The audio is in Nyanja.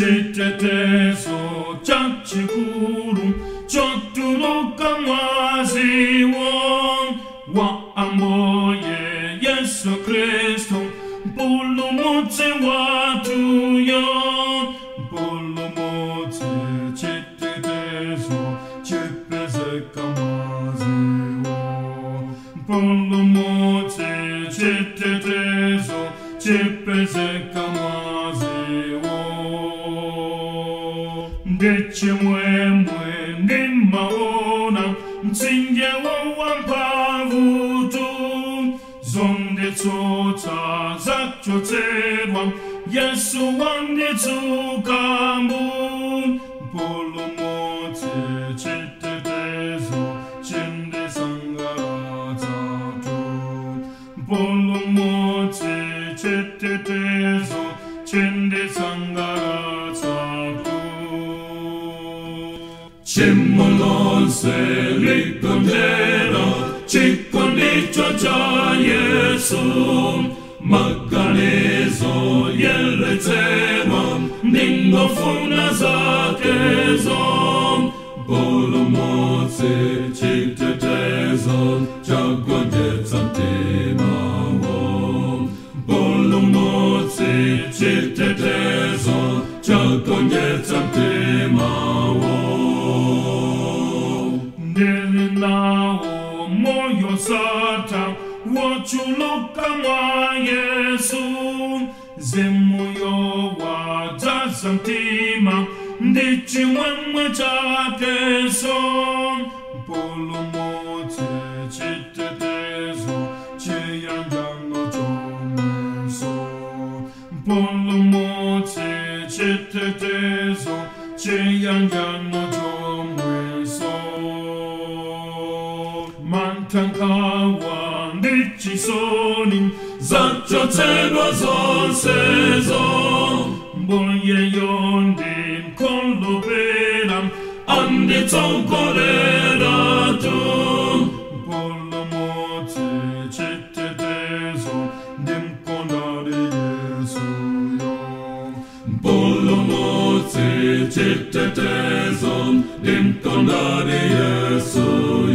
chitetezo chachikuru chotuloka mwaziwo wa amboye Yesu Kristo mpulumutsi watuyo mpulumutsi chitetezo chipezeka mwaziwo mpulumutsi chitetezo chipezeka mwaziwo ndechimwemwe ndimaona mtsinje wampavutu zondetsotsa zachotsedwa Yesu wanditsukambu mpulumutsi chitetezo chindisangalatatu mpulumutsi chitetezo chindisangalatatu chimolonse likondera chikondicho cha Yesu maganizo yeletsedwa ndingofuna zakezo mpulumutsi chitetezo chagonjetsa mtima wo mpulumutsi chitetezo chagonjetsa mtima wo ndilinawo moyo sata wochuluka mwa Yesu zemoyo wajaza mtima ndichimwemwe chakeso mpulumutsi chitetezo chiyanjano chomeso mpulumutsi chitetezo chiyanjano chomweso mantankawa ndichisoni zachotsedwa zonsezo mbuye yondi mkolopera anditsogolera tu mpulumutsi chitetezo ndimkondari Yesuyo mpulumutsi chitetezo ndimkondari Yesuyo